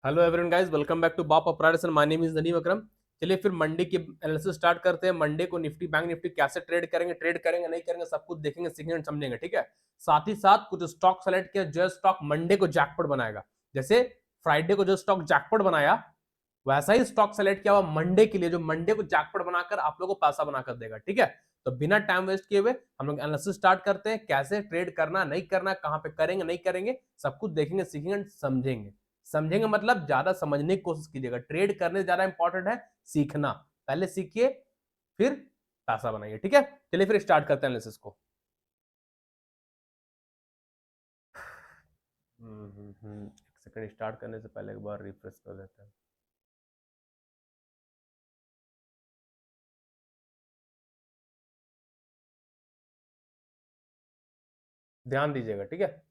Hello everyone guys, welcome back to बाप operation. My name is Nadeem Akram. चलिए फिर Monday की एनालिसिस स्टार्ट करते हैं। मंडे को निफ्टी बैंक निफ्टी कैसे ट्रेड करेंगे नहीं करेंगे, सब कुछ देखेंगे, सीखेंगे, समझेंगे। ठीक है, साथ ही साथ कुछ स्टॉक सेलेक्ट किया जो स्टॉक मंडे को जैकपॉट बनाएगा। जैसे फ्राइडे को जो स्टॉक जैकपॉट बनाया, वैसा ही स्टॉक सेलेक्ट किया हुआ मंडे के लिए, जो मंडे को जैकपॉट बनाकर आप लोगों को पैसा बनाकर देगा। ठीक है, तो बिना टाइम वेस्ट किए हुए हम लोग एनालिसिस स्टार्ट करते हैं। कैसे ट्रेड करना नहीं करना, कहां पे करेंगे नहीं करेंगे, सब कुछ देखेंगे, सीखेंगे, समझेंगे। समझेंगे मतलब ज्यादा समझने की कोशिश कीजिएगा। ट्रेड करने से ज्यादा इंपॉर्टेंट है सीखना। पहले सीखिए, फिर पैसा बनाइए। ठीक है, चलिए फिर स्टार्ट करते हैं एनालिसिस को। एक सेकंड, स्टार्ट करने से पहले एक बार रिफ्रेश कर देते हैं। ध्यान दीजिएगा। ठीक है,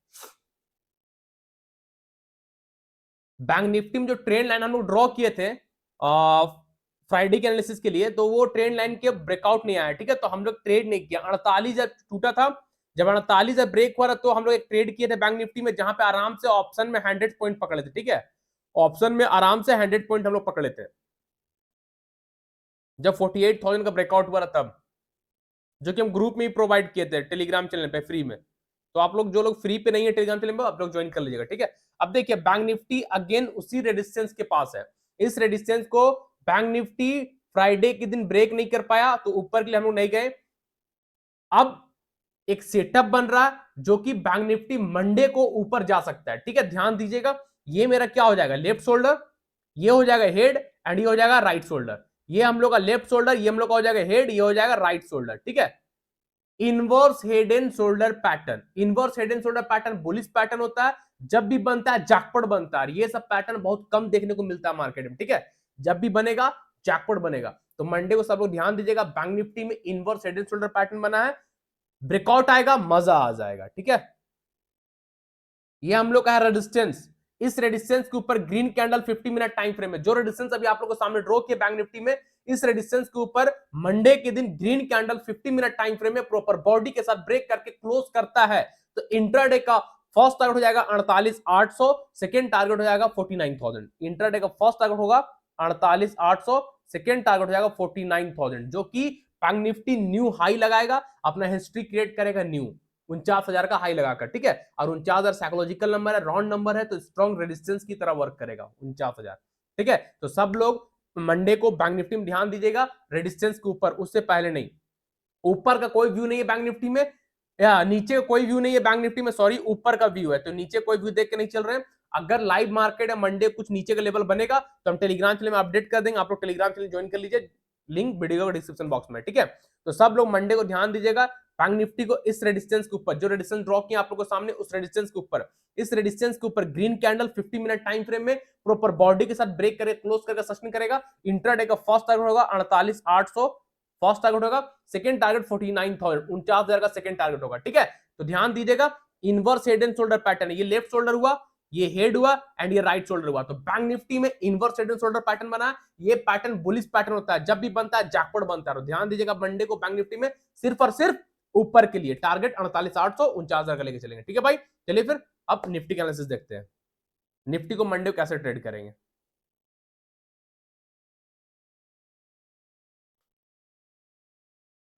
बैंक निफ्टी में जो ट्रेंड लाइन हम लोग ड्रॉ किए थे फ्राइडे के एनालिसिस के लिए, तो वो ट्रेंड लाइन के ब्रेकआउट नहीं आया। ठीक है, तो हम लोग ट्रेड नहीं किया। 48 जब टूटा था, जब 48 जब ब्रेक हुआ था, तो हम लोग एक ट्रेड किए थे बैंक निफ्टी में, जहां पे आराम से ऑप्शन में 100 पॉइंट पकड़े थे। ठीक है, ऑप्शन में आराम से 100 पॉइंट हम लोग पकड़े थे जब 48,000 का ब्रेकआउट हुआ था तब, जो कि हम ग्रुप में ही प्रोवाइड किए थे टेलीग्राम चैनल पे फ्री में। तो आप लोग जो लोग फ्री पे नहीं है टेलीग्राम चैनल पे, आप लोग ज्वाइन कर लीजिएगा। ठीक है, अब देखिए बैंक निफ्टी अगेन उसी रेजिस्टेंस के पास है। इस रेजिस्टेंस को बैंक निफ्टी फ्राइडे के दिन ब्रेक नहीं कर पाया, तो ऊपर के लिए हम लोग नहीं गए। अब एक सेटअप बन रहा है जो कि बैंक निफ्टी मंडे को ऊपर जा सकता है। ठीक है, ध्यान दीजिएगा। ये मेरा क्या हो जाएगा, लेफ्ट शोल्डर, ये हो जाएगा हेड, एंड ये हो जाएगा राइट शोल्डर। ये हम लोग का लेफ्ट शोल्डर, ये हम लोग का हो जाएगा हेड, ये हो जाएगा राइट शोल्डर। ठीक है, inverse head and shoulder pattern. Inverse head and shoulder pattern bullish pattern होता है। जब भी बनता है जैकपॉट बनता है। ये सब पैटर्न बहुत कम देखने को मिलता है मार्केट में। ठीक है, जब भी बनेगा जैकपॉट बनेगा। तो मंडे को सब लोग ध्यान दीजिएगा, बैंक निफ्टी में inverse head and shoulder pattern बना है, ब्रेकआउट आएगा, मजा आ जाएगा। ठीक है, ये हम लोग का है रेजिस्टेंस। इस रेजिस्टेंस के ऊपर green candle 50 minute time frame में, जो रेजिस्टेंस अभी आप लोगों को सामने ड्रॉ किया बैंक निफ्टी में, इस रेजिस्टेंस के ऊपर मंडे के दिन green candle 50 minute time frame में प्रॉपर बॉडी के साथ ब्रेक करके क्लोज करता है, तो इंट्राडे का फर्स्ट टारगेट हो जाएगा 48,800, सेकेंड टारगेट हो जाएगा 49,000। इंट्राडे का फर्स्ट टारगेट होगा 48,800, सेकेंड टारगेट हो जाएगा 49,000, जो कि बैंक निफ्टी न्यू हाई लगाएगा, अपना हिस्ट्री क्रिएट करेगा न्यू 49,000 का हाई लगाकर। ठीक है, और 49,000 साइकोलॉजिकल नंबर है, राउंड नंबर है, तो स्ट्रॉन्ग रेजिस्टेंस की तरह वर्क करेगा 49,000। ठीक है, तो सब लोग मंडे को बैंक निफ्टी में ध्यान दीजिएगा, रेजिस्टेंस के ऊपर, उससे पहले नहीं। ऊपर का कोई व्यू नहीं है बैंक निफ्टी में, या नीचे का कोई व्यू नहीं है बैंक निफ्टी में, सॉरी, ऊपर का व्यू है, तो नीचे कोई व्यू देख के नहीं चल रहे हैं। अगर लाइव मार्केट है मंडे कुछ नीचे का लेवल बनेगा, तो हम टेलीग्राम चैनल में अपडेट कर देंगे। आप लोग टेलीग्राम चैनल ज्वाइन कर लीजिए, लिंक वीडियो का डिस्क्रिप्शन बॉक्स में। ठीक है, तो सब लोग मंडे को ध्यान दीजिएगा, बैंक निफ्टी को इस रेजिस्टेंस के ऊपर, जो रेजिस्टेंस ड्रॉ किया आप लोगों के सामने, उस रेजिस्टेंस के ऊपर, इस रेजिस्टेंस के ऊपर green candle 50 minute time frame में प्रॉपर बॉडी के साथ ब्रेक करके क्लोज करके सस्टेन करेगा। इंट्राडे का फर्स्ट टारगेट होगा 48,800, फर्स्ट टारगेट होगा, सेकंड टारगेट 49,000, 49,000 का सेकंड टारगेट होगा। ठीक है, तो ध्यान दीजिएगा, inverse head and shoulder pattern है। ये लेफ्ट शोल्डर हुआ, ये हेड हुआ, एंड ये राइट शोल्डर हुआ। तो बैंक निफ्टी में inverse head and shoulder pattern बना, ये पैटर्न बुलिश पैटर्न होता है, जब भी बनता है जैकपॉट बनता है। तो ध्यान दीजिएगा, मंडे को बैंक निफ्टी में सिर्फ और सिर्फ ऊपर के लिए टारगेट 48,800, 49,000 का लेके चलेंगे। ठीक है भाई, चलिए फिर अब निफ्टी का एनालिसिस देखते हैं। निफ्टी को मंडे को कैसे ट्रेड करेंगे।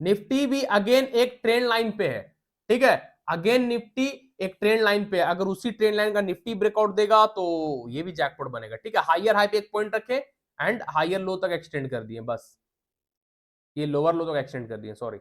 निफ्टी भी अगेन एक ट्रेंड लाइन पे है। ठीक है, अगेन निफ्टी एक ट्रेंड लाइन पे है। अगर उसी ट्रेंड लाइन का निफ्टी ब्रेकआउट देगा, तो ये भी जैकपॉट बनेगा। ठीक है, हायर हाई पे एक पॉइंट रखे, एंड हायर लो तक एक्सटेंड कर दिए, बस ये लोअर लो तक एक्सटेंड कर दिए, सॉरी।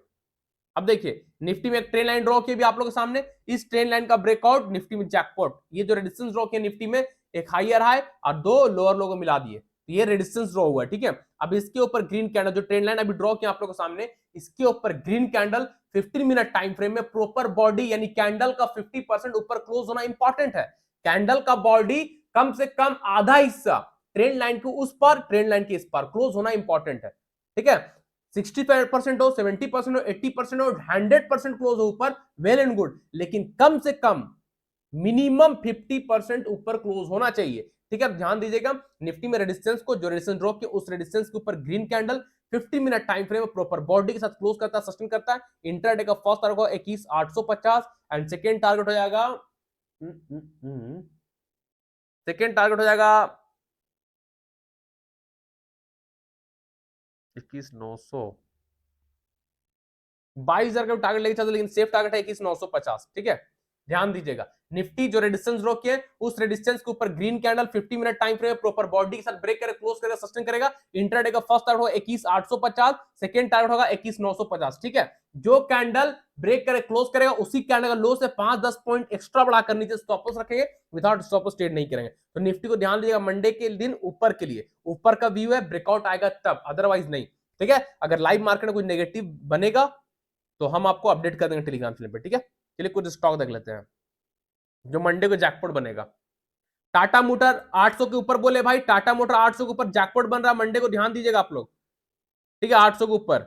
अब देखिए, निफ्टी में एक ट्रेंड लाइन ड्रॉ की भी आप लोगों के सामने, इस ट्रेंड लाइन का ब्रेकआउट, निफ्टी में जैकपॉट। ये जो रेजिस्टेंस ड्रॉ किया निफ्टी में, एक हायर हाई और दो लोअर लो को मिला दिए, तो ये रेजिस्टेंस ड्रॉ हुआ है। ठीक है, अब इसके ऊपर ग्रीन कैंडल, जो ट्रेंड लाइन अभी ड्रॉ किया आप लोगों के सामने, इसके ऊपर green candle 15 minute time frame में प्रॉपर बॉडी, यानी कैंडल का 50% ऊपर क्लोज होना इंपॉर्टेंट है। कैंडल का बॉडी कम से कम आधा हिस्सा ट्रेंड लाइन के उस पर, ट्रेंड लाइन के इस पर क्लोज होना इंपॉर्टेंट है। ठीक है, 65% हो, 70% हो, 80% हो, 100% क्लोज हो ऊपर, वेल एंड गुड, लेकिन कम से कम मिनिमम 50% ऊपर क्लोज होना चाहिए। ठीक है, ध्यान दीजिएगा, निफ्टी में रेजिस्टेंस को, जो रेजिस्टेंस ड्रॉ किया, उस रेजिस्टेंस के ऊपर green candle 50 minute time frame में प्रॉपर बॉडी के साथ क्लोज करता है, सस्टेन करता है। इंट्राडे का फर्स्ट टारगेट होगा 21,850, एंड सेकेंड टारगेट हो जाएगा, सेकेंड टारगेट हो जाएगा 21,900, 22,000 का टारगेट लेके चलते, लेकिन सेफ टारगेट है 21,950। ठीक है, ध्यान दीजिएगा। निफ्टी जो रेजिस्टेंस ड्रॉ किए उस रेजिस्टेंस के ऊपर green candle 50 minute time frame proper body के साथ ब्रेक करेगा, क्लोज करेगा, सस्टेन करेगा। इंट्राडे का फर्स्ट टारगेट होगा 21,850, सेकंड टारगेट होगा 21,950। ठीक है, जो कैंडल ब्रेक करे क्लोज करेगा उसी कैंडल का लो से 5-10 पॉइंट एक्स्ट्रा बढ़ाकर नीचे स्टॉप लॉस रखेंगे, विदाउट स्टॉप लॉस ट्रेड नहीं करेंगे। तो निफ्टी को ध्यान दीजिएगा, मंडे के दिन ऊपर के लिए ऊपर का व्यू है, ब्रेकआउट आएगा तब, अदरवाइज नहीं। ठीक है, अगर लाइव मार्केट में कुछ नेगेटिव बनेगा तो हम आपको अपडेट कर देंगे टेलीग्राम चैनल पे। ठीक है, चलिए कुछ स्टॉक देख लेते हैं जो मंडे को जैकपॉट बनेगा। टाटा मोटर 800 के ऊपर बोले भाई, टाटा मोटर 800 के ऊपर जैकपॉट बन रहा है मंडे को, ध्यान दीजिएगा आप लोग। ठीक है, 800 के ऊपर।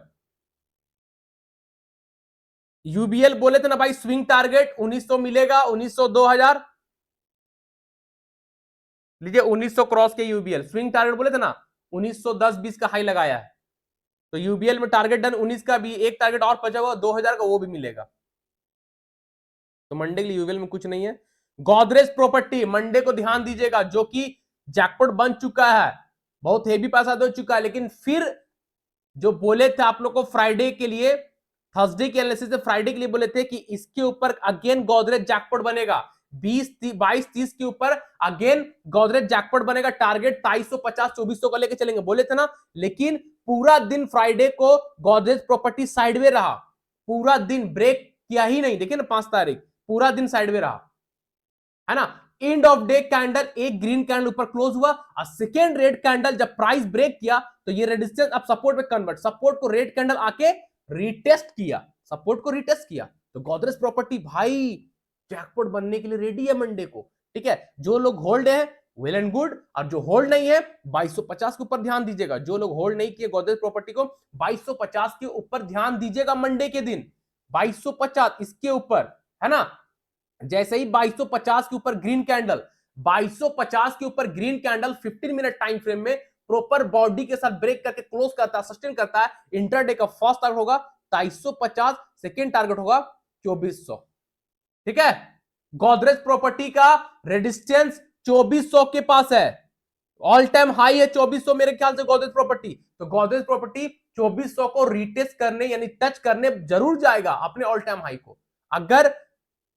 यूबीएल बोले थे ना भाई, स्विंग टारगेट 1900 मिलेगा, 1900 2000 लीजिए, 1900 क्रॉस के यूबीएल स्विंग टारगेट बोले थे ना, 1910-20 का हाई लगाया है। तो यूबीएल में टारगेट डन 19 का भी, एक टारगेट और बचा हुआ 2000 का, वो भी मिलेगा। तो मंडे के लिए यूबीएल में कुछ नहीं है। गोदरेज प्रॉपर्टी मंडे को ध्यान दीजिएगा, जो कि जैकपॉट बन चुका है, बहुत हेवी पैसा दे चुका है, लेकिन फिर जो बोले थे आप लोग को फ्राइडे के लिए, थर्सडे के एनालिसिस से फ्राइडे के लिए बोले थे कि इसके ऊपर अगेन गोदरेज जैकपॉट बनेगा, 22-30 के ऊपर अगेन गोदरेज जैकपॉट बनेगा। टारगेट 2350-2400 का लेके चलेंगे बोले थे ना, लेकिन पूरा दिन फ्राइडे को गोदरेज प्रॉपर्टी साइडवे रहा, पूरा दिन ब्रेक किया ही नहीं। देखिए ना 5 तारीख पूरा दिन साइडवे रहा, है ना। एंड ऑफ डे कैंडल एक ग्रीन कैंडल ऊपर क्लोज हुआ, और सेकेंड रेड कैंडल जब प्राइस ब्रेक किया तो ये रेजिस्टेंस अब सपोर्ट में कन्वर्ट, सपोर्ट को रेड कैंडल आके रिटेस्ट किया, सपोर्ट को रिटेस्ट किया। तो गोदरेज प्रॉपर्टी भाई जैकपॉट बनने के लिए रेडी है मंडे को। ठीक है, जो लोग होल्ड है वेल एंड गुड, और जो होल्ड नहीं है 2250 के ऊपर ध्यान दीजिएगा। जो लोग होल्ड नहीं किए गोदरेज प्रॉपर्टी को, 2250 के ऊपर ध्यान दीजिएगा मंडे के दिन, 2250 इसके ऊपर, है ना। जैसे ही 2250 के ऊपर ग्रीन कैंडल, 2250 के ऊपर green candle 15 minute time frame में प्रॉपर बॉडी के साथ ब्रेक करके क्लोज करता है, सस्टेन करता है, इंटरडे का फर्स्ट टारगेट होगा 2350, सेकेंड टारगेट होगा 2400। ठीक है, गोदरेज प्रॉपर्टी का रेजिस्टेंस 2400 के पास है, ऑल टाइम हाई है 2400 मेरे ख्याल से गोदरेज प्रॉपर्टी। तो गोदरेज प्रॉपर्टी 2400 को रिटेस्ट करने यानी टच करने जरूर जाएगा अपने ऑल टाइम हाई को, अगर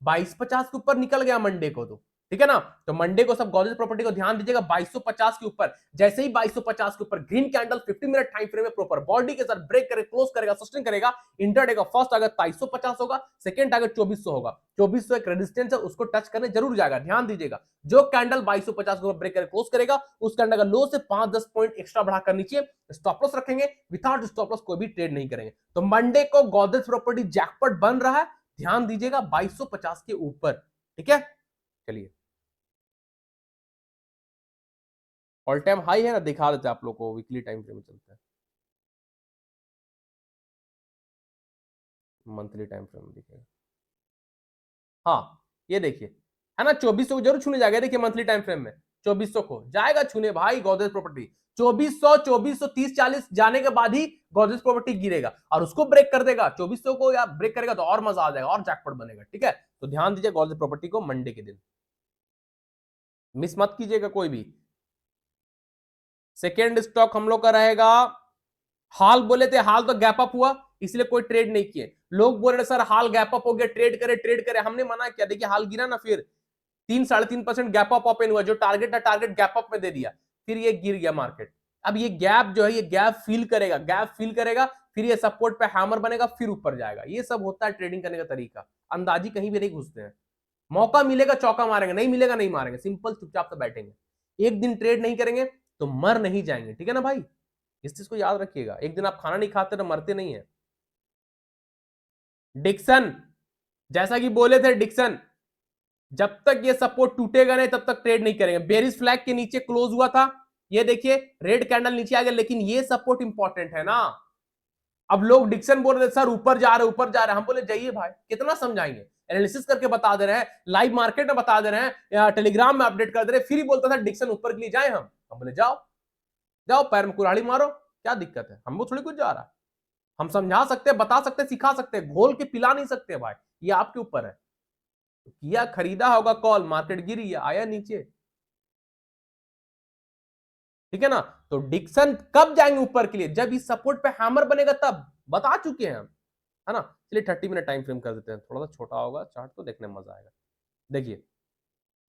2250 के ऊपर निकल गया मंडे को तो। ठीक है ना, तो मंडे को सब गोदरेज प्रॉपर्टी को ध्यान दीजिएगा 2250 के ऊपर, जैसे ही 2250 के ऊपर green candle 50 minute time frame में प्रॉपर बॉडी के साथ ब्रेक करे क्लोज करेगा, सस्टेन करेगा, इंटरडे का फर्स्ट टारगेट 2250 होगा, सेकंड टारगेट 2400 होगा। 2400 एक रेजिस्टेंस है, उसको टच करने जरूर जाएगा, ध्यान दीजिएगा। जो कैंडल 2250 के ऊपर ब्रेक करे क्लोज करेगा, उस कैंडल का लो से 5-10 पॉइंट एक्स्ट्रा बढ़ाकर नीचे स्टॉप लॉस रखेंगे, विदाउट स्टॉप लॉस कोई भी ट्रेड नहीं करेंगे। तो मंडे को गोदरेज प्रॉपर्टी जैकपॉट बन रहा है, ध्यान दीजिएगा 2250 के ऊपर। ठीक है, चलिए ऑल टाइम हाई है ना, दिखा देते हैं आप लोग को, वीकली टाइम फ्रेम में चलते हैं, मंथली टाइम फ्रेम में दिखेगा। हाँ ये देखिए, है ना, 2400 को जरूर छूने जाएगा। देखिए मंथली टाइम फ्रेम में 2400 को जाएगा छूने भाई गोदरेज प्रॉपर्टी, 2400 2430-40 जाने के बाद ही गोदरेज प्रॉपर्टी गिरेगा और उसको ब्रेक कर देगा। 2400 को या ब्रेक करेगा तो और मजा आ जाएगा और जैकपॉट बनेगा। ठीक है, तो ध्यान दीजिए गोदरेज प्रॉपर्टी को मंडे के दिन मिस मत कीजिएगा कोई भी। सेकेंड स्टॉक हम लोग का रहेगा हाल। बोले थे हाल तो गैप अप हुआ इसलिए कोई ट्रेड नहीं किए, लोग बोल रहे सर हाल गैप अप हो गया, ट्रेड करे, हमने मना किया। देखिए हाल गिरा ना, फिर 3-3.5% गैप अप ओपन हुआ, जो टारगेट था टारगेट गैप अप में दे दिया, फिर ये गिर गया मार्केट। अब ये गैप जो है ये गैप फिल करेगा, फिर ये सपोर्ट पे हैमर बनेगा, फिर ऊपर जाएगा। ये सब होता है ट्रेडिंग करने का तरीका, अंदाजी कहीं भी नहीं घुसते हैं। मौका मिलेगा चौका मारेंगे, नहीं मिलेगा नहीं मारेंगे, सिंपल चुपचाप से बैठेंगे। एक दिन ट्रेड नहीं करेंगे तो मर नहीं जाएंगे। ठीक है ना भाई, इस चीज को याद रखिएगा, एक दिन आप खाना नहीं खाते तो मरते नहीं है। डिक्सन, जैसा कि बोले थे डिक्सन, जब तक ये सपोर्ट टूटेगा नहीं तब तक ट्रेड नहीं करेंगे। बेरिस फ्लैग के नीचे क्लोज हुआ था, ये देखिए रेड कैंडल नीचे आ गया, लेकिन ये सपोर्ट इंपॉर्टेंट है ना। अब लोग डिक्सन बोल रहे सर ऊपर जा रहे, हम बोले जाइए भाई, कितना समझाएंगे, एनालिसिस करके बता दे रहे हैं, लाइव मार्केट में बता दे रहे हैं, या टेलीग्राम में अपडेट कर दे रहे हैं, फिर ही बोलता था डिक्सन ऊपर के लिए जाए। हम बोले जाओ जाओ पैर में कुल्हाड़ी मारो, क्या दिक्कत है, हमको थोड़ी कुछ जा रहा है। हम समझा सकते हैं, बता सकते हैं, सिखा सकते हैं, घोल के पिला नहीं सकते भाई, ये आपके ऊपर है। किया खरीदा होगा कॉल, मार्केट गिरी, आया नीचे। ठीक है ना। तो डिक्सन कब जाएंगे ऊपर के लिए, जब इस सपोर्ट पे हैमर बनेगा तब, बता चुके हैं हम, है ना। चलिए 30 मिनट टाइम फ्रेम कर देते हैं, थोड़ा सा छोटा होगा चार्ट तो देखने में मजा आएगा। देखिए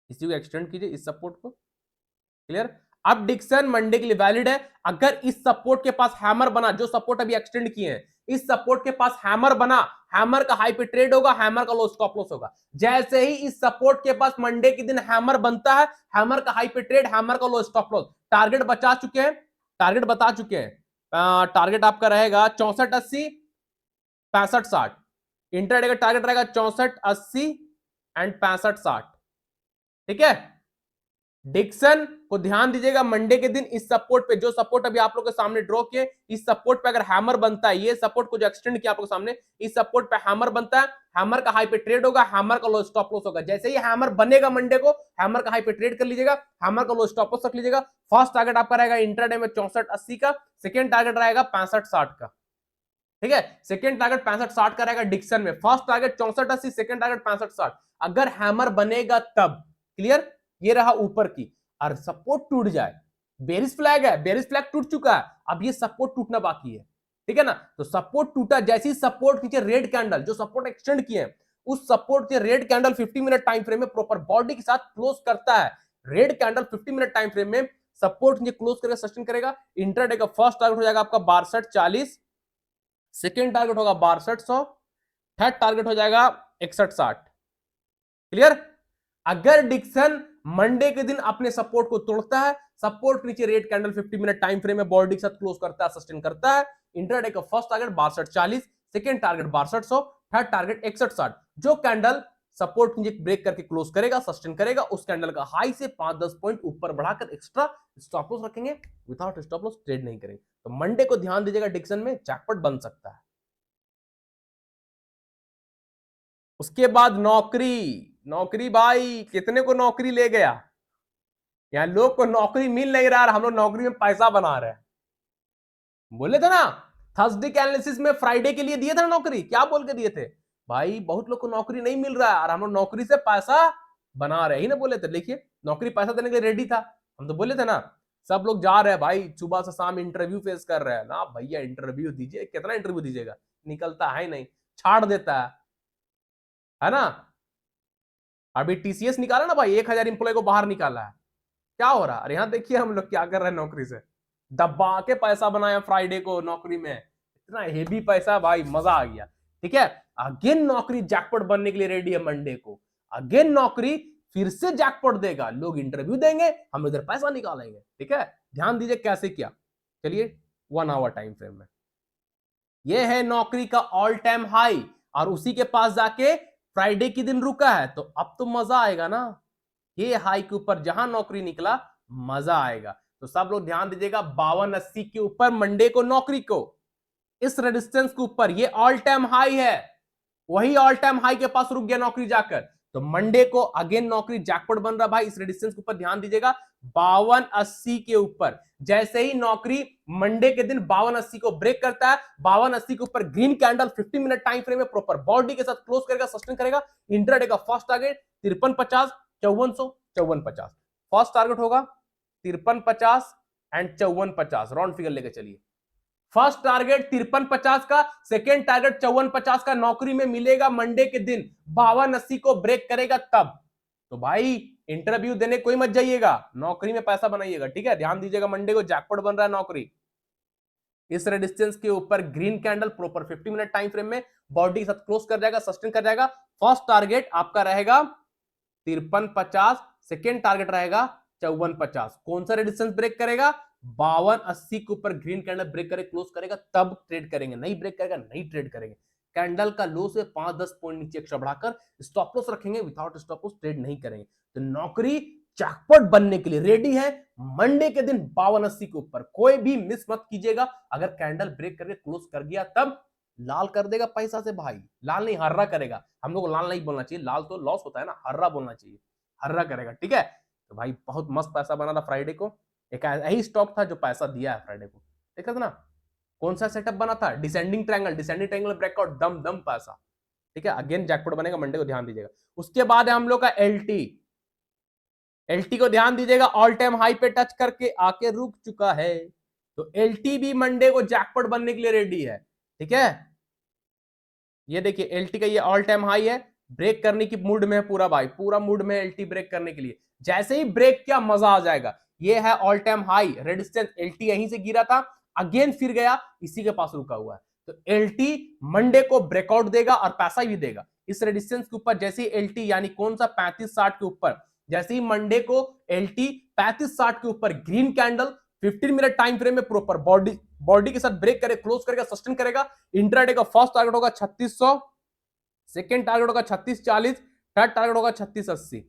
इसी को एक्सटेंड कीजिए इस सपोर्ट को, क्लियर। अब डिक्सन मंडे के लिए वैलिड है, अगर इस सपोर्ट के पास हैमर बना, जो सपोर्ट अभी एक्सटेंड किए हैं, इस सपोर्ट के पास हैमर बना, हैमर का हाई पे ट्रेड होगा, हैमर का लो स्टॉप लॉस होगा। जैसे ही इस सपोर्ट के पास मंडे के दिन हैमर बनता है, हैमर का हाई पे ट्रेड, हैमर का लो स्टॉप लॉस, टारगेट बचा चुके हैं, टारगेट बता चुके हैं। टारगेट आपका रहेगा 6480 6560, इंटरडे का टारगेट रहेगा 6480 एंड 6560, ठीक है। डिक्सन को ध्यान दीजिएगा, मंडे के दिन इस सपोर्ट पे, जो सपोर्ट अभी आप लोग के सामने ड्रॉ किए, इस सपोर्ट पे अगर हैमर बनता है, ये सपोर्ट को जो एक्सटेंड किया आप लोग के सामने, इस सपोर्ट पे हैमर बनता है, हैमर का हाई पे ट्रेड होगा, हैमर का लो स्टॉप लॉस होगा। जैसे ही हैमर बनेगा मंडे को, हैमर का हाई पे ट्रेड कर लीजिएगा, हैमर का लो स्टॉप लॉस रख लीजिएगा। फर्स्ट टारगेट आपका रहेगा इंट्राडे में 6480 का, सेकेंड टारगेट रहेगा 6560 का, ठीक है। सेकंड टारगेट 6560 का रहेगा डिक्सन में, फर्स्ट टारगेट 6480, सेकंड टारगेट 6560। अगर हैमर बनेगा तब, क्लियर। ये रहा ऊपर की, और सपोर्ट टूट जाए, बेरिश फ्लैग है, बेरिश फ्लैग टूट चुका है, अब ये सपोर्ट टूटना बाकी है, ठीक है ना। तो सपोर्ट टूटा, जैसी सपोर्ट नीचे रेड कैंडल, जो सपोर्ट एक्सटेंड किए हैं, उस सपोर्ट के red candle 50 minute time frame में प्रॉपर बॉडी के साथ क्लोज करता है। Red candle 50 minute time frame में सपोर्ट नीचे क्लोज करेगा, सस्टेन करेगा। इंटरडे का फर्स्ट टारगेट हो जाएगा आपका 6240, सेकेंड टारगेट होगा 6200, थर्ड टारगेट हो जाएगा 6160, क्लियर। अगर डिक्सन मंडे के दिन अपने सपोर्ट को तोड़ता है, सपोर्ट नीचे red candle 50 minute time frame में बॉडी के साथ क्लोज करता है, सस्टेन करता है, इंटरडे का first target 6240, second target 6200, third target 6160। जो कैंडल सपोर्ट नीचे ब्रेक करके क्लोज करेगा, सस्टेन करेगा, उस कैंडल का हाई से 5-10 पॉइंट ऊपर बढ़ाकर एक्स्ट्रा स्टॉप लॉस रखेंगे, विदाउट स्टॉप लॉस ट्रेड नहीं करेंगे। तो मंडे को ध्यान दीजिएगा, डिक्सन में जैकपॉट बन सकता है। उसके बाद नौकरी, नौकरी भाई कितने को नौकरी ले गया, यहां लोग को नौकरी मिल नहीं रहा, हम लोग नौकरी में पैसा बना रहे हैं। बोले थे ना थर्सडे के एनालिसिस में, फ्राइडे के लिए दिए थे ना नौकरी, क्या बोल के दिए थे भाई, बहुत लोग को नौकरी नहीं मिल रहा है और हम लोग नौकरी से पैसा बना रहे ही ना, बोले थे। देखिए नौकरी पैसा देने के लिए रेडी था, हम तो बोले थे ना। सब लोग जा रहे हैं भाई, सुबह से शाम इंटरव्यू फेस कर रहे हैं ना भैया, इंटरव्यू दीजिए, कितना इंटरव्यू दीजिएगा, निकलता है नहीं, छाड़ देता है ना। अभी टीसीएस निकाला ना भाई, 1000 इंप्लॉय को बाहर निकाला है, क्या हो रहा है। अरे यहाँ देखिए हम लोग क्या कर रहे हैं, नौकरी से दबा के पैसा बनाया फ्राइडे को नौकरी में, इतना हेवी पैसा भाई, मजा आ गया, ठीक है। अगेन नौकरी जैकपॉट बनने के लिए रेडी है मंडे को, अगेन नौकरी फिर से जैकपॉट देगा, लोग इंटरव्यू देंगे, हम इधर पैसा निकालेंगे, ठीक है। ध्यान दीजिए कैसे क्या, चलिए 1 आवर टाइम फ्रेम में, ये है नौकरी का ऑल टाइम हाई, और उसी के पास जाके फ्राइडे के दिन रुका है, तो अब तो मजा आएगा ना, ये हाई के ऊपर जहां नौकरी निकला, मजा आएगा। तो सब लोग ध्यान दीजिएगा, 5280 के ऊपर मंडे को नौकरी को, इस रेजिस्टेंस के ऊपर, ये ऑल टाइम हाई है, वही ऑल टाइम हाई के पास रुक गया नौकरी जाकर, तो मंडे को अगेन नौकरी जैकपॉट बन रहा भाई, इस रेजिस्टेंस के ऊपर ध्यान दीजिएगा, 5280 के ऊपर। जैसे ही नौकरी मंडे के दिन 5280 को ब्रेक करता है, 5280 के ऊपर green candle 50 minute time frame में प्रॉपर बॉडी के साथ क्लोज करेगा, सस्टेन करेगा। इंट्राडे का फर्स्ट टारगेट 5350, 5400, 5450, फर्स्ट टारगेट होगा 5350 एंड 5450, राउंड फिगर लेके चलिए। फर्स्ट टारगेट 5350 का, सेकेंड टारगेट 5450 का नौकरी में मिलेगा मंडे के दिन, 5280 को ब्रेक करेगा तब। तो भाई इंटरव्यू देने कोई मत जाइएगा, नौकरी में पैसा बनाइएगा, ठीक है। ध्यान दीजिएगा, मंडे को जैकपॉट बन रहा है नौकरी, इस रेजिस्टेंस के ऊपर green candle proper 50 minute time frame में बॉडी के साथ क्लोज कर जाएगा, सस्टेन कर जाएगा। फर्स्ट टारगेट आपका रहेगा 5350, सेकेंड टारगेट रहेगा 5450। कौन सा रेजिस्टेंस ब्रेक करेगा, 5280 के ऊपर ग्रीन कैंडल ब्रेक करे, क्लोज करेगा, तब ट्रेड करेंगे, नहीं ब्रेक करेगा नहीं ट्रेड करेंगे। कैंडल का लो से 5-10 पॉइंट नीचे एक्स्ट्रा बढ़ाकर स्टॉप लॉस रखेंगे, विदाउट स्टॉप लॉस ट्रेड नहीं करेंगे। तो नौकरी जैकपॉट बनने के लिए रेडी है मंडे के दिन 5280 के ऊपर, कोई भी मिस मत कीजिएगा। अगर कैंडल ब्रेक करके क्लोज कर गया तब लाल कर देगा पैसा से भाई, लाल नहीं हर्रा करेगा, हम लोग लाल नहीं बोलना चाहिए, लाल तो लॉस होता है ना, हर्रा बोलना चाहिए, हर्रा करेगा, ठीक है। तो भाई बहुत मस्त पैसा बना था फ्राइडे को, एक यही स्टॉक था जो पैसा दिया है फ्राइडे को, देखा था ना। कौन सा सेटअप बना था, descending triangle, descending triangle breakout, दम दम पैसा, ठीक है। अगेन जैकपॉट बनेगा मंडे को, ध्यान दीजिएगा। उसके बाद है हम लोग का एलटी, एलटी को ध्यान दीजिएगा, ऑल टाइम हाई पे टच करके आके रुक चुका है। तो एलटी भी मंडे को जैकपॉट बनने के लिए रेडी है। ठीक है, ये देखिए एलटी का ये ऑल टाइम हाई है, ब्रेक करने की मूड में है पूरा भाई, पूरा मूड में एलटी ब्रेक करने के लिए। जैसे ही ब्रेक किया मजा आ जाएगा। ये है all time high, resistance LT यहीं से गिरा था, अगेन फिर गया, इसी के पास रुका हुआ है। तो एलटी मंडे को ब्रेकआउट देगा और पैसा भी देगा इस रेजिस्टेंस के ऊपर। जैसे ही एलटी यानी कौन सा 3560 के ऊपर, जैसे ही मंडे को एलटी 3560 के ऊपर green candle 15 minute time frame में प्रॉपर बॉडी के साथ ब्रेक करे, क्लोज करेगा, सस्टेन करेगा, इंट्राडे का फर्स्ट टारगेट होगा 3600, सेकेंड टारगेट होगा 3640, थर्ड टारगेट होगा 3680।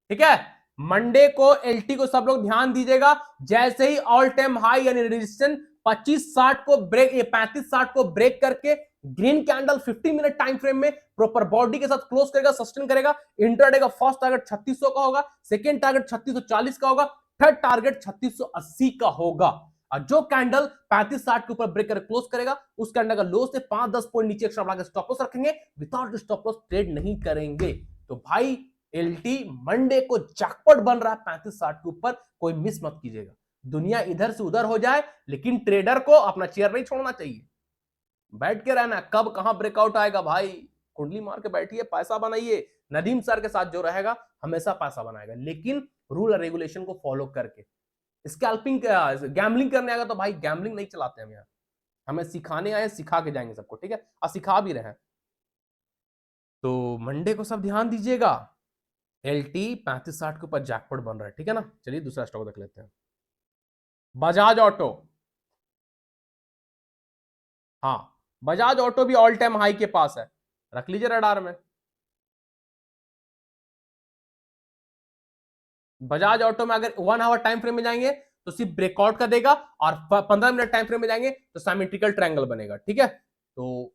ठीक है, मंडे को एलटी को सब लोग ध्यान दीजिएगा, जैसे ही ऑल टाइम हाई यानी रेजिस्टेंस 2560 को ब्रेक, ये 3560 को ब्रेक करके green candle 15 minute time frame में प्रॉपर बॉडी के साथ क्लोज करेगा, सस्टेन करेगा, इंट्राडे का फर्स्ट टारगेट 3600 का होगा, सेकेंड टारगेट 3640 का होगा, थर्ड टारगेट 3680 का होगा। और जो कैंडल 3560 के ऊपर ब्रेक कर क्लोज करेगा, उस कैंडल का लो से 5-10 पॉइंट नीचे एक्स्ट्रा बढ़ा के स्टॉप लॉस रखेंगे, विदाउट स्टॉप लॉस ट्रेड नहीं करेंगे। तो भाई एलटी मंडे को जैकपॉट बन रहा है 3560 के ऊपर, कोई मिस मत कीजिएगा। दुनिया इधर से उधर हो जाए, लेकिन ट्रेडर को अपना चेयर नहीं छोड़ना चाहिए, बैठ के रहना, कब कहां ब्रेकआउट आएगा भाई, कुंडली मार के बैठिए, पैसा बनाइए। नदीम सर के साथ जो रहेगा हमेशा पैसा बनाएगा, लेकिन रूल और रेगुलेशन को फॉलो करके। स्कैल्पिंग गैम्बलिंग करने आएगा तो भाई गैम्बलिंग नहीं चलाते हम यहाँ, हमें सिखाने आए, सिखा के जाएंगे सबको। ठीक है, और सिखा भी रहे हैं। तो मंडे को सब ध्यान दीजिएगा, एलटी 3560 के ऊपर जैकपॉट बन रहा है। ठीक है ना, चलिए दूसरा स्टॉक देख लेते हैं, बजाज ऑटो। हाँ, बजाज ऑटो भी ऑल टाइम हाई के पास है, रख लीजिए रडार में। बजाज ऑटो में अगर 1 आवर टाइम फ्रेम में जाएंगे तो सिर्फ ब्रेकआउट का देगा, और 15 मिनट टाइम फ्रेम में जाएंगे तो सिमेट्रिकल ट्रायंगल बनेगा। ठीक है, तो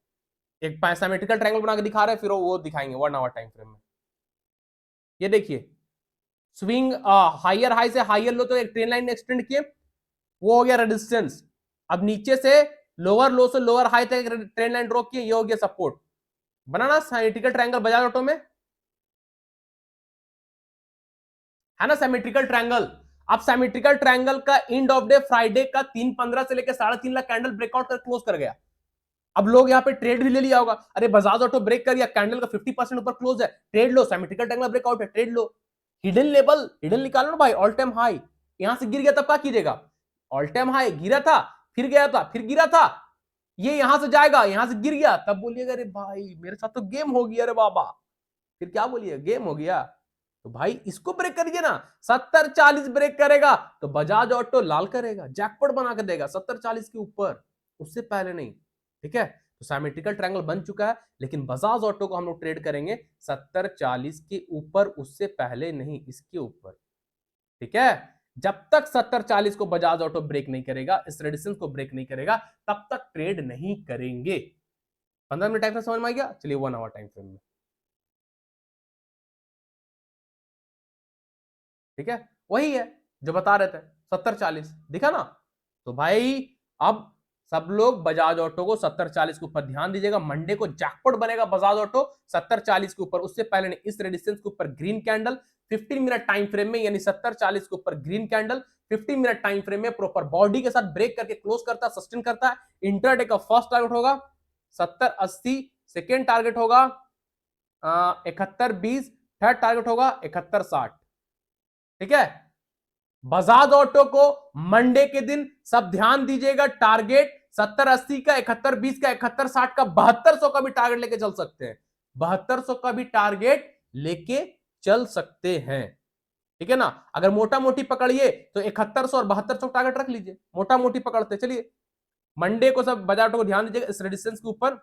एक सिमेट्रिकल ट्रायंगल बना के दिखा रहे हैं, फिर वो दिखाएंगे 1 आवर टाइम फ्रेम में। ये देखिए स्विंग हायर हाई से हायर लो, तो एक ट्रेन लाइन एक्सटेंड किए, वो हो गया रेजिस्टेंस। अब नीचे से लोअर लो से लोअर हाई तक ट्रेन लाइन ड्रॉ किए, ये हो गया सपोर्ट। बनाना सिमेट्रिकल ट्रायंगल बजाज ऑटो में है ना, सिमेट्रिकल ट्रायंगल। अब सिमेट्रिकल ट्रायंगल का एंड ऑफ डे फ्राइडे का 3:15 से लेकर 3.5 लाख कैंडल ब्रेकआउट कर क्लोज कर गया। अब लोग यहाँ पे ट्रेड भी ले लिया होगा, अरे बजाज ऑटो ब्रेक कर दिया, कैंडल का 50% ऊपर क्लोज है, ट्रेड लो, सिमेट्रिकल ट्रायंगल ब्रेकआउट है, ट्रेड लो। हिडन लेवल, हिडन निकालो ना भाई, ऑल टाइम हाई यहां से गिर गया तब क्या कीजिएगा, ऑल टाइम हाई गिरा था, फिर गया था, फिर गिरा था, ये यहां से जाएगा, यहां से गिर गया, तब बोलिएगा अरे भाई मेरे साथ तो गेम हो गया, अरे बाबा, फिर क्या बोलिए, गेम हो गया। तो भाई इसको ब्रेक करिए ना, 70-40 ब्रेक करेगा तो बजाज ऑटो लाल करेगा, जैकपॉट बना के देगा 70-40 के ऊपर, उससे पहले नहीं। ठीक है, तो सिमेट्रिकल ट्रायंगल बन चुका है, लेकिन बजाज ऑटो को हम लोग ट्रेड करेंगे 70-40 के ऊपर, उससे पहले नहीं, इसके ऊपर। ठीक है, जब तक 70-40 को बजाज ऑटो ब्रेक नहीं करेगा, इस रेजिस्टेंस को ब्रेक नहीं करेगा, तब तक ट्रेड नहीं करेंगे। 15 मिनट टाइम फ्रेम समझ में आ गया, चलिए 1 आवर टाइम फ्रेम में। ठीक है, वही है जो बता रहे थे 70-40, दिखा ना। तो भाई अब सब लोग बजाज ऑटो को 70-40 के ऊपर ध्यान दीजिएगा, मंडे को जैकपॉट बनेगा बजाज ऑटो 70-40 के ऊपर, उससे पहले नहीं, इस रेजिस्टेंस के ऊपर green candle 15 minute time frame में, यानी 70-40 के ऊपर green candle 15 minute time frame में प्रॉपर बॉडी के साथ ब्रेक करके क्लोज करता है, सस्टेन करता है। इंट्राडे का फर्स्ट टारगेट होगा 70-80, सेकेंड टारगेट होगा 71-20, थर्ड टारगेट होगा 71-60। ठीक है, बजाज ऑटो को मंडे के दिन सब ध्यान दीजिएगा, टारगेट 70-80 का, 71-20 का, 71-60 का, 7200 का भी टारगेट लेके चल सकते हैं, 7200 का भी टारगेट लेके चल सकते हैं। ठीक है ना, अगर मोटा मोटी पकड़िए तो 7100 और 7200 टारगेट रख लीजिए, मोटा मोटी पकड़ते चलिए। मंडे को सब बजाज ऑटो को ध्यान दीजिएगा, इस रेजिस्टेंस के ऊपर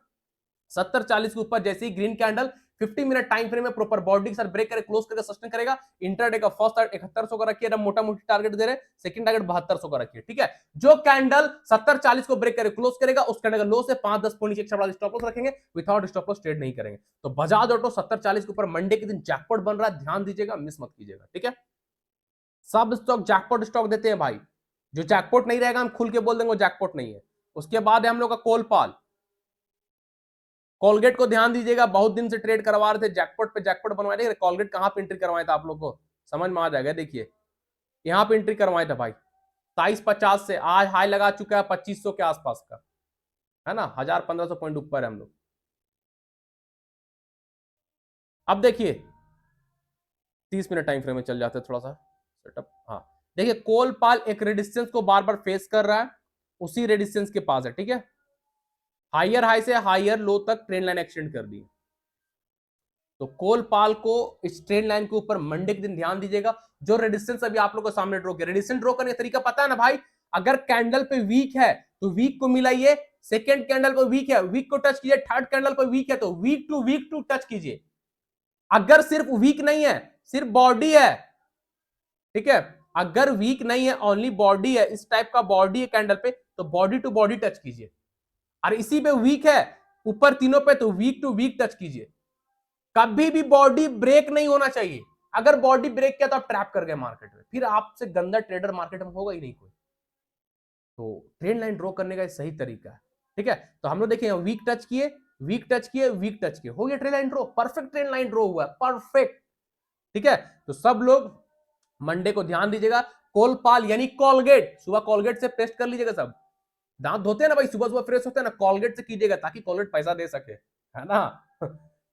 70-40 के ऊपर जैसे ही green candle 15 minute time frame में प्रॉपर बॉडी के साथ ब्रेक करके क्लोज करके सस्टेन करेगा। इंटरडे का फर्स्ट टारगेट 7100 का रखिए, मोटा मोटी टारगेट दे रहे, सेकंड टारगेट 7200 का रखिए। ठीक है, जो कैंडल 70-40 को ब्रेक करके क्लोज करेगा, उस कैंडल का लो से 5-10 पॉइंट नीचे एक्स्ट्रा स्टॉप लॉस रखेंगे, विदाउट स्टॉप लॉस ट्रेड नहीं करेंगे। तो बजाज ऑटो 70-40 के ऊपर मंडे के दिन जैकपॉट बन रहा है, ध्यान दीजिएगा, मिस मत कीजिएगा। ठीक है, सब स्टॉक जैकपॉट स्टॉक देते हैं भाई, जो जैकपॉट नहीं रहेगा हम खुल के बोल देंगे वो जैकपॉट नहीं है। उसके बाद है हम लोग का कोलपाल, कोलगेट को ध्यान दीजिएगा, बहुत दिन से ट्रेड करवा रहे थे, जैकपॉट पे जैकपॉट बनवा रहे, कोलगेट कहां पे एंट्री करवाए थे आप लोग को, समझ में आ जाएगा। देखिए यहां पे एंट्री करवाए थे भाई 2750 से, आज हाई लगा चुका है 2500 के आसपास का, है ना, 1000-1500 पॉइंट ऊपर है हम लोग। अब देखिए 30 मिनट टाइम फ्रेम में चल जाते हैं थोड़ा सा सेटअप। हाँ देखिए कोलपाल एक रेजिस्टेंस को बार बार फेस कर रहा है, उसी रेजिस्टेंस के पास है, ठीक है। हायर हाई से हायर लो तक ट्रेंड लाइन एक्सटेंड कर दी। तो कोलपाल को इस ट्रेंड लाइन के ऊपर मंडे के दिन ध्यान दीजिएगा। जो रेजिस्टेंस अभी आप लोगों को सामने ड्रॉ किया, रेजिस्टेंस ड्रॉ करने का तरीका पता है ना भाई, अगर कैंडल पे वीक है तो वीक को मिलाइए, सेकेंड कैंडल पर वीक है वीक को टच कीजिए, थर्ड कैंडल पर वीक है तो वीक टू टच कीजिए। अगर सिर्फ वीक नहीं है, सिर्फ बॉडी है, ठीक है, अगर वीक नहीं है ओनली बॉडी है, इस टाइप का बॉडी है कैंडल पे, तो बॉडी टू बॉडी टच कीजिए। और इसी पे वीक है ऊपर तीनों पे तो वीक टू वीक टच कीजिए। कभी भी बॉडी ब्रेक नहीं होना चाहिए। अगर बॉडी ब्रेक किया तो आप ट्रैप कर गए मार्केट में, फिर आपसे गंदा ट्रेडर मार्केट में होगा ही नहीं कोई। तो ट्रेंड लाइन ड्रॉ करने का सही तरीका है, ठीक है। तो हम लोग देखिए वीक टच किए, वीक टच किए, वीक टच किए, हो गया trend line draw, perfect trend line draw हुआ, परफेक्ट, ठीक है। तो सब लोग मंडे को ध्यान दीजिएगा। कोलपाल यानी कॉलगेट, सुबह कॉलगेट से पेस्ट कर लीजिएगा सब। दांत धोते हैं ना भाई सुबह सुबह फ्रेश होते हैं ना, कॉलगेट से कीजिएगा ताकि कॉलगेट पैसा दे सके, है ना।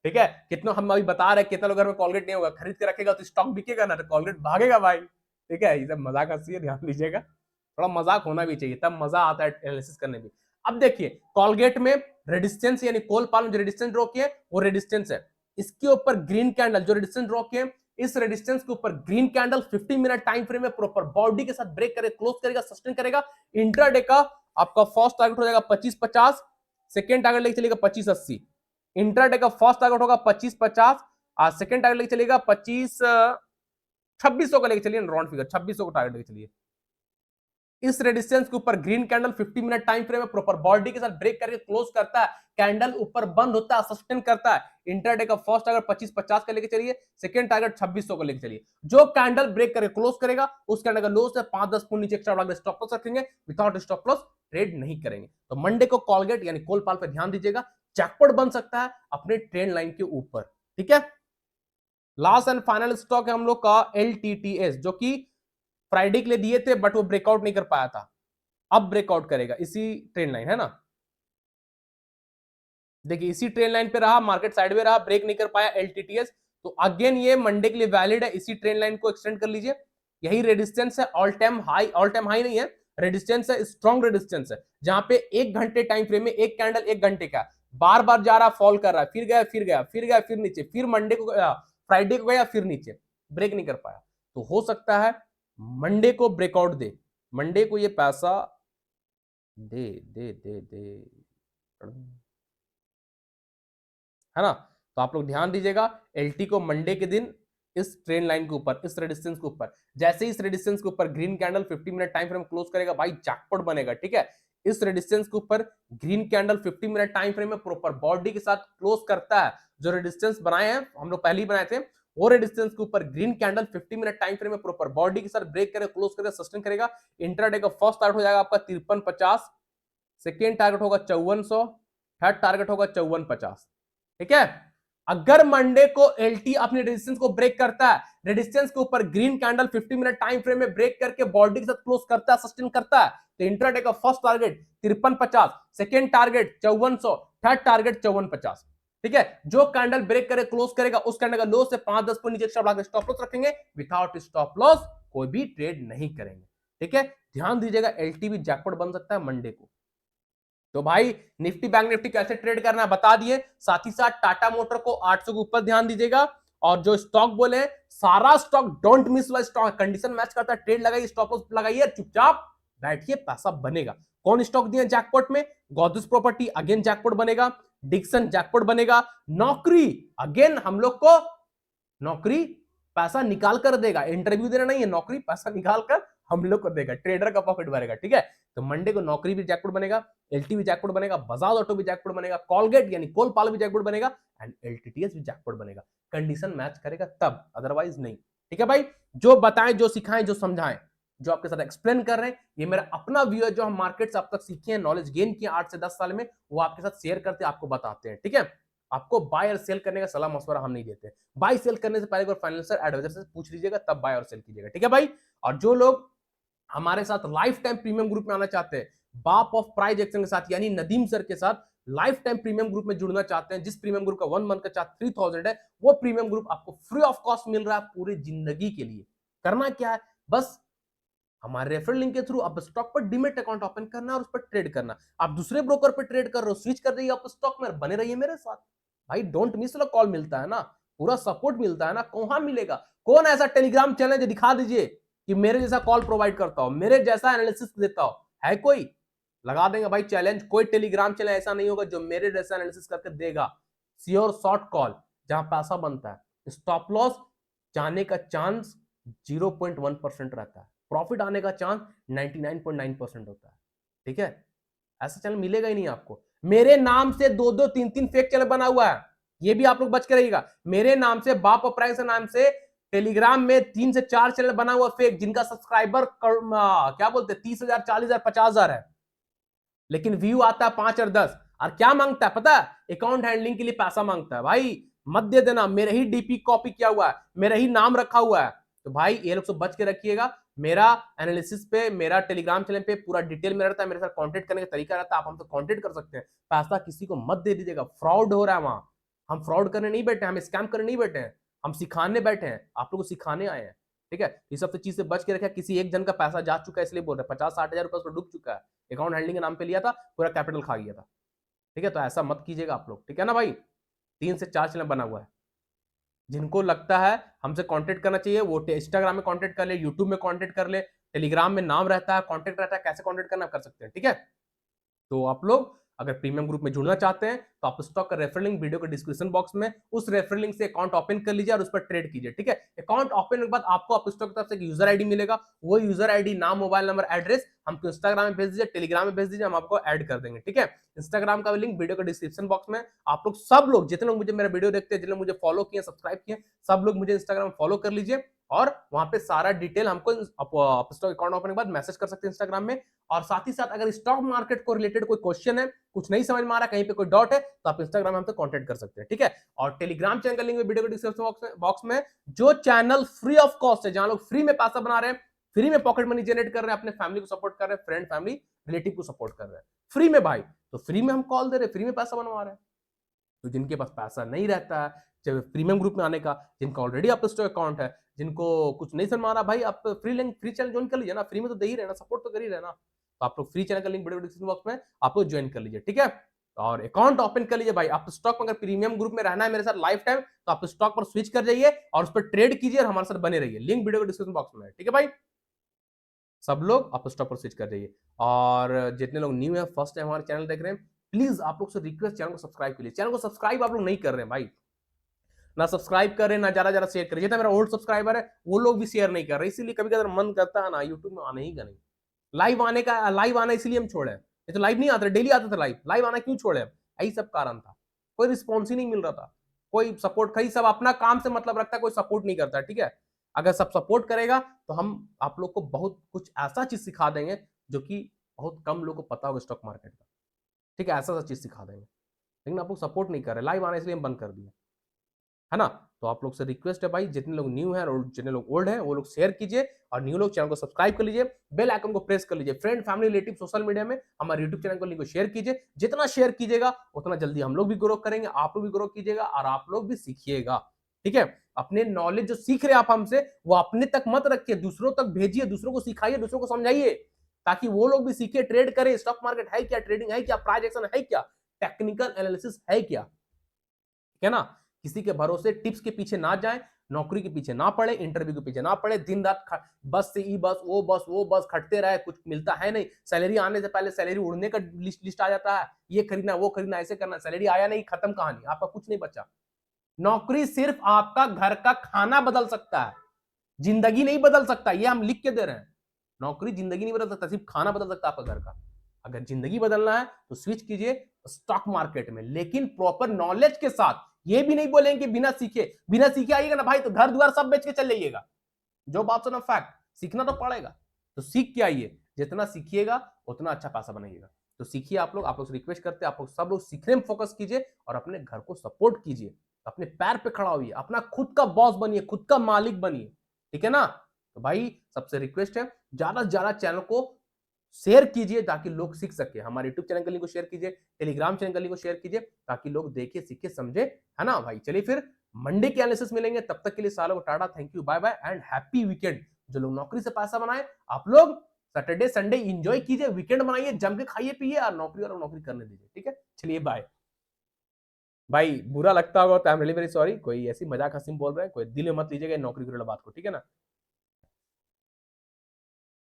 ठीक है, कितना हम अभी बता रहे हैं, कितना लोग घर में कॉलगेट नहीं होगा, खरीद के रखेगा तो स्टॉक बिकेगा ना, तो कॉलगेट भागेगा भाई। ठीक है, ये सब मजाक हंसी है, ध्यान दीजिएगा, थोड़ा मजाक होना भी चाहिए, तब मजा आता है एनालिसिस करने में। अब देखिए कॉलगेट में रेजिस्टेंस यानी कोलपाल में जो रेजिस्टेंस ड्रॉ किए वो रेजिस्टेंस है, इसके ऊपर ग्रीन कैंडल जो रेजिस्टेंस ड्रॉ किए, इस रेजिस्टेंस के ऊपर green candle 50 minute time frame में प्रॉपर बॉडी के साथ ब्रेक करेगा, क्लोज करेगा, सस्टेन करेगा। इंट्राडे का आपका फर्स्ट टारगेट हो जाएगा 2550, सेकंड टारगेट लेके चलेगा 2580। इंट्राडे का फर्स्ट टारगेट होगा 2550 और सेकंड टारगेट लेके चलेगा 2600 का लेके चलिए, राउंड फिगर 2600 का टारगेट लेके चलिए। इस रेजिस्टेंस के ऊपर green candle 50 minute time frame में प्रॉपर बॉडी के साथ ब्रेक करके क्लोज करता है, कैंडल ऊपर बंद होता है, सस्टेन करता है। इंटरडे का फर्स्ट टारगेट 2550 का लेके चलिए, सेकंड टारगेट 2600 का लेके चलिए। जो कैंडल ब्रेक करके क्लोज करेगा उस कैंडल का लो से 5-10 पॉइंट नीचे एक्स्ट्रा स्टॉप लॉस रखेंगे, विदाउट स्टॉप लॉस ट्रेड नहीं करेंगे। तो मंडे को कॉलगेट यानी कोलपाल पे ध्यान दीजिएगा, जैकपॉट बन सकता है अपने ट्रेंड लाइन के ऊपर, ठीक है। लास्ट एंड फाइनल स्टॉक है हम लोग का LTTS, जो कि फ्राइडे के लिए दिए थे बट वो ब्रेकआउट नहीं कर पाया था, अब ब्रेकआउट करेगा इसी ट्रेंड लाइन, है ना। देखिए इसी ट्रेंड लाइन पे रहा, मार्केट साइडवे रहा, ब्रेक नहीं कर पाया LTTS, तो अगेन ये मंडे के लिए वैलिड है, इसी ट्रेंड लाइन को एक्सटेंड कर लीजिए। यही रेजिस्टेंस है, ऑल टाइम हाई नहीं है, रेजिस्टेंस है, स्ट्रॉन्ग रेजिस्टेंस है, जहां पे 1 घंटे टाइम फ्रेम में एक कैंडल 1 घंटे का बार बार जा रहा, फॉल कर रहा है, फिर गया फिर गया फिर गया फिर नीचे, फिर मंडे को फ्राइडे को गया फिर नीचे, ब्रेक नहीं कर पाया। तो हो सकता है मंडे को ब्रेकआउट दे, मंडे को ये पैसा दे दे दे दे, है ना। तो आप लोग ध्यान दीजिएगा, LT को मंडे के दिन इस ट्रेंड लाइन के ऊपर, इस रेजिस्टेंस के ऊपर, जैसे ही इस रेजिस्टेंस के ऊपर green candle 50 minute time frame close करेगा भाई, जैकपॉट बनेगा, ठीक है। इस रेजिस्टेंस के ऊपर green candle 50 minute time frame में प्रॉपर बॉडी के साथ क्लोज करता है, जो रेजिस्टेंस बनाए हैं हम लोग पहले ही बनाए थे, वो रेजिस्टेंस के ऊपर green candle 50 minute time frame में प्रॉपर बॉडी के साथ ब्रेक करेगा, क्लोज करेगा, सस्टेन करेगा। इंट्राडे का फर्स्ट टारगेट हो जाएगा आपका 5350, सेकेंड टारगेट होगा 5400, थर्ड टारगेट होगा 5450, ठीक है। अगर मंडे को LT अपने रेजिस्टेंस को ब्रेक करता है, रेजिस्टेंस के ऊपर green candle 50 minute time frame में ब्रेक करके बॉडी के साथ क्लोज करता है, सस्टेन करता है, तो इंट्राडे का first target 5350, second target 5400, third target 5450, ठीक है। जो कैंडल ब्रेक करे क्लोज करेगा उस कैंडल का लो से 5-10 पॉइंट नीचे एक्स्ट्रा स्टॉप लॉस रखेंगे, विदाउट स्टॉप लॉस कोई भी ट्रेड नहीं करेंगे, ठीक है। ध्यान दीजिएगा LT भी जैकपॉट बन सकता है मंडे को। तो भाई निफ्टी बैंक निफ्टी कैसे ट्रेड करना है बता दिए, साथ ही साथ टाटा मोटर को 800 के ऊपर ध्यान दीजिएगा, और जो स्टॉक बोले सारा स्टॉक डोंट मिस वाला स्टॉक, कंडीशन मैच करता है, ट्रेड लगाइए, स्टॉप लॉस लगाइए, चुपचाप बैठिए, पैसा बनेगा। कौन स्टॉक दिए जैकपॉट में? गोदरेज प्रॉपर्टी अगेन जैकपॉट बनेगा, डिक्सन जैकपॉट बनेगा, नौकरी अगेन हम लोग को नौकरी पैसा निकाल कर देगा, इंटरव्यू देना नहीं है, नौकरी पैसा निकाल कर हम लोग को देगा, ट्रेडर का प्रॉफिट भरेगा, ठीक है। तो मंडे को नौकरी भी जैकपॉट बनेगा, LT भी जैकपॉट बनेगा, बजाज ऑटो भी जैकपॉट बनेगा, कॉलगेट यानी कोलपाल भी जैकपॉट बनेगा, एंड LTTS भी जैकपॉट बनेगा। कंडीशन मैच करेगा तब, अदरवाइज नहीं, ठीक है भाई। जो बताएं, जो सिखाएं, जो समझाएं, जो आपके साथ एक्सप्लेन कर रहे हैं, ये मेरा अपना व्यू है, जो हम मार्केट से अब तक सीखे हैं, नॉलेज गेन किया 8 से 10 साल में, वो आपके साथ शेयर करते आपको बताते हैं, ठीक है। आपको बाय और सेल करने का सलाह मशवरा हम नहीं देते। बाय सेल करने से पहले एक बार फाइनेंशियल एडवाइजर से पूछ लीजिएगा, तब बाय और सेल कीजिएगा, ठीक है भाई। और जो लोग हमारे साथ लाइफ टाइम प्रीमियम ग्रुप में आना चाहते हैं, बाप ऑफ प्राइज एक्शन के साथ यानी नदीम सर के साथ लाइफ टाइम प्रीमियम ग्रुप में जुड़ना चाहते हैं, जिस प्रीमियम ग्रुप का 1 मंथ का चार्ज 3000 है, वो प्रीमियम ग्रुप आपको फ्री ऑफ कॉस्ट मिल रहा है पूरी जिंदगी के लिए। करना क्या है, बस हमारे रेफरल लिंक के थ्रू आप स्टॉक पर डीमेट अकाउंट ओपन करना और उस पर ट्रेड करना। आप दूसरे ब्रोकर पर ट्रेड कर रहे हो, स्विच कर जाइए, आप स्टॉक में बने रहिए मेरे साथ भाई। डोंट मिस वाला कॉल मिलता है ना, पूरा सपोर्ट मिलता है ना, कहां मिलेगा? कौन ऐसा टेलीग्राम चैनल जो दिखा दीजिए कि मेरे जैसा कॉल प्रोवाइड करता हो, मेरे जैसा एनालिसिस देता हो, है कोई? लगा देंगे भाई चैलेंज, कोई टेलीग्राम चैनल ऐसा नहीं होगा जो मेरे जैसा एनालिसिस करके देगा। श्योर शॉर्ट कॉल जहां पैसा बनता है, स्टॉप लॉस जाने का चांस 0.1% रहता है, प्रॉफिट आने का चांस 99.9% होता है, ठीक है? ऐसा चैनल मिलेगा ही नहीं आपको। मेरे नाम से 2-2 3-3 फेक चैनल बना हुआ है, ये भी आप लोग बच के रहिएगा। मेरे नाम से, बाप और प्राइस नाम से टेलीग्राम में 3 से 4 चैनल बना हुआ फेक, जिनका सब्सक्राइबर क्या बोलते हैं 30,000 40,000 50,000 है, लेकिन व्यू आता है 5 और 10। और क्या मांगता है पता है? अकाउंट हैंडलिंग के लिए पैसा मांगता है। भाई मत दे देना, मेरे ही डीपी कॉपी किया हुआ है, मेरा ही नाम रखा हुआ है, तो भाई ये लोग से बच के रखिएगा। मेरा एनालिसिस पे, मेरा टेलीग्राम चैनल पे पूरा डिटेल में रहता है, मेरे साथ कांटेक्ट करने का तरीका रहता है, आप हमसे कांटेक्ट कर सकते हैं। पैसा किसी को मत दे दीजिएगा, फ्रॉड हो रहा है वहां। हम फ्रॉड करने नहीं बैठे, हम स्कैम करने नहीं बैठे हैं, हम सिखाने बैठे हैं, आप लोगों को सिखाने आए हैं, ठीक है? ये सब चीज से बच के रखा। किसी एक जन का पैसा जा चुका है इसलिए बोल रहे हैं, 50-60 हजार रुपए डूब चुका है, अकाउंट हैंडलिंग के नाम पे लिया था, पूरा कैपिटल खा गया था, ठीक है? तो ऐसा मत कीजिएगा आप लोग, ठीक है ना भाई? 3 से 4 चैनल बना हुआ है। जिनको लगता है हमसे कांटेक्ट करना चाहिए, वो इंस्टाग्राम में कांटेक्ट कर ले, यूट्यूब में कांटेक्ट कर ले, टेलीग्राम में नाम रहता है, कांटेक्ट रहता है, कैसे कांटेक्ट करना कर सकते हैं, ठीक है? तो आप लोग अगर प्रीमियम ग्रुप में जुड़ना चाहते हैं तो आप स्टॉक का रेफरल लिंक वीडियो के डिस्क्रिप्शन बॉक्स में, उस रेफरल लिंक से अकाउंट ओपन कर लीजिए और उस पर ट्रेड कीजिए, ठीक है? अकाउंट ओपन होने के बाद आपको आप स्टॉक की तरफ से एक यूजर आईडी मिलेगा, वो यूजर आईडी, नाम, मोबाइल नंबर, एड्रेस हमको इंस्टाग्राम में भेज दीजिए, टेलीग्राम में भेज दीजिए, हम आपको ऐड कर देंगे, ठीक है? इंस्टाग्राम का लिंक वीडियो के डिस्क्रिप्शन बॉक्स में। आप लोग सब लोग, जितने लोग मुझे मेरा वीडियो देखते हैं, जितने मुझे फॉलो किए, सब्सक्राइब किए, सब लोग मुझे इंस्टाग्राम फॉलो कर लीजिए और वहां पे सारा डिटेल हमको स्टॉक अकाउंट ओपन के बाद मैसेज कर सकते हैं इंस्टाग्राम में। और साथ ही साथ अगर स्टॉक मार्केट को रिलेटेड कोई क्वेश्चन है, कुछ नहीं समझ में आ रहा, कहीं पे कोई डॉट है, तो आप इंस्टाग्राम में हमसे कांटेक्ट कर सकते हैं, ठीक है? और टेलीग्राम चैनल का लिंक वीडियो के डिस्क्रिप्शन बॉक्स में। जो चैनल फ्री ऑफ कॉस्ट है, जहां लोग फ्री में पैसा बना रहे हैं, फ्री में पॉकेट मनी जनरेट कर रहे हैं, अपने फैमिली को सपोर्ट कर रहे हैं, फ्रेंड, फैमिली, रिलेटिव को सपोर्ट कर रहे हैं फ्री में भाई, तो फ्री में हम कॉल दे रहे हैं, फ्री में पैसा बनवा रहे हैं। तो जिनके पास पैसा नहीं रहता है चाहे प्रीमियम ग्रुप में आने का, जिनका ऑलरेडी आप स्टॉक अकाउंट है, जिनको कुछ नहीं समझ आ भाई, आप free link, free channel join कर लीजिए ना, फ्री में तो दे ही रहना, सपोर्ट तो कर ही रहना। तो आप लोग फ्री चैनल का लिंक वीडियो डिस्क्रिप्शन बॉक्स में आप लोग ज्वाइन कर लीजिए, ठीक है? और अकाउंट ओपन कर लीजिए भाई। आप स्टॉक में अगर प्रीमियम ग्रुप में रहना है मेरे साथ लाइफ टाइम, तो आप स्टॉक पर स्विच कर जाइए और उस पर ट्रेड कीजिए और हमारे साथ बने रहिए। लिंक वीडियो डिस्क्रिप्शन बॉक्स में है, ठीक है भाई? सब लोग आप स्टॉक पर स्विच कर जाइए। और जितने लोग न्यू है, फर्स्ट टाइम हमारे चैनल देख रहे हैं, प्लीज आप लोग से रिक्वेस्ट, चैनल को सब्सक्राइब कीजिए। चैनल को सब्सक्राइब आप लोग नहीं कर रहे हैं भाई, ना सब्सक्राइब कर रहे हैं, ना ज्यादा ज्यादा शेयर करिए। जितना मेरा ओल्ड सब्सक्राइबर है वो लोग भी शेयर नहीं कर रहे, इसीलिए कभी कभी मन करता है ना यूट्यूब में आने ही का नहीं, लाइव आने का, लाइव आना इसलिए हम छोड़े। ये तो लाइव नहीं आते, डेली आते थे लाइव, लाइव आना क्यों छोड़े? यही सब कारण था, कोई रिस्पॉन्स ही नहीं मिल रहा था, कोई सपोर्ट, कहीं सब अपना काम से मतलब रखता है, कोई सपोर्ट नहीं करता, ठीक है? अगर सब सपोर्ट करेगा तो हम आप लोग को बहुत कुछ ऐसा चीज सिखा देंगे जो कि बहुत कम लोग को पता होगा स्टॉक मार्केट का, ठीक है? ऐसा चीज सिखा देंगे, लेकिन आप लोग सपोर्ट नहीं कर रहे, लाइव आना इसलिए हम बंद कर दिए, है ना? तो आप लोग से रिक्वेस्ट है भाई, जितने लोग न्यू हैं और जितने लोग ओल्ड हैं, वो लोग शेयर कीजिए और न्यू लोग चैनल को सब्सक्राइब कर लीजिए, बेल आइकन को प्रेस कर लीजिए। Friend, family, relative, social media में हमारे यूट्यूब चैनल को लिंक को शेयर कीजिए। जितना शेयर कीजिएगा उतना जल्दी हम लोग भी ग्रो करेंगे, आप लोग भी ग्रो कीजिएगा और आप लोग भी सीखिएगा, ठीक है? अपने नॉलेज जो सीख रहे हैं आप हमसे, वो अपने तक मत रखिए, दूसरों तक भेजिए, दूसरों को सिखाइए, दूसरों को समझाइए, ताकि वो लोग भी सीखे, ट्रेड करें। स्टॉक मार्केट है क्या, ट्रेडिंग है क्या, प्राइस एक्शन है क्या, टेक्निकल एनालिसिस है क्या, ठीक है ना? किसी के भरोसे टिप्स के पीछे ना जाए, नौकरी के पीछे ना पड़े, इंटरव्यू के पीछे ना पड़े, दिन रात बस से ई बस, वो बस खटते रहे, कुछ मिलता है नहीं। सैलरी आने से पहले सैलरी उड़ने का लिस्ट आ जाता है, ये खरीदना, वो खरीदना, ऐसे करना, सैलरी आया नहीं, खत्म कहानी, आपका कुछ नहीं बचा। नौकरी सिर्फ आपका घर का खाना बदल सकता है, जिंदगी नहीं बदल सकता, ये हम लिख के दे रहे हैं। नौकरी जिंदगी नहीं बदल सकता, सिर्फ खाना बदल सकता है आपका घर का। अगर जिंदगी बदलना है तो स्विच कीजिए स्टॉक मार्केट में, लेकिन प्रॉपर नॉलेज के साथ। ये भी नहीं बोलेंगे कि बिना सीखे आइएगा ना भाई तो घर द्वार सब बेच के चल जाइएगा, जो बात सुना फैक्ट, सीखना तो पड़ेगा, तो सीख के आइए, जितना सीखिएगा उतना अच्छा पैसा बनाइएगा। तो सीखिए आप लोग से रिक्वेस्ट करते हैं, आप लोग सब लोग सीखने में फोकस कीजिए और अपने घर को सपोर्ट कीजिए, अपने पैर पे खड़ा होइए, अपना खुद का बॉस बनिए, खुद का मालिक बनिए, ठीक है ना। तो भाई सबसे रिक्वेस्ट है, ज्यादा से ज्यादा चैनल को शेयर कीजिए ताकि लोग सीख सके, हमारे यूट्यूब चैनल के लिंक को शेयर कीजिए, टेलीग्राम चैनल के लिंक को शेयर कीजिए ताकि लोग देखे सीखे समझे, है ना भाई। चलिए फिर मंडे के एनालिसिस मिलेंगे, तब तक के लिए सालों को ta-ta, thank you, bye bye and happy weekend. जो लोग नौकरी से पैसा बनाए, आप लोग सैटरडे संडे एंजॉय कीजिए, वीकेंड बनाइए, जम के खाइए पिए और नौकरी और नौकरी करने दीजिए, ठीक है। चलिए बाय। भाई बुरा लगता होगा तो I am really very sorry, कोई ऐसी मजाक हंसी में बोल रहे हैं, कोई दिल में मत लीजिएगा नौकरी की बात को, ठीक है ना।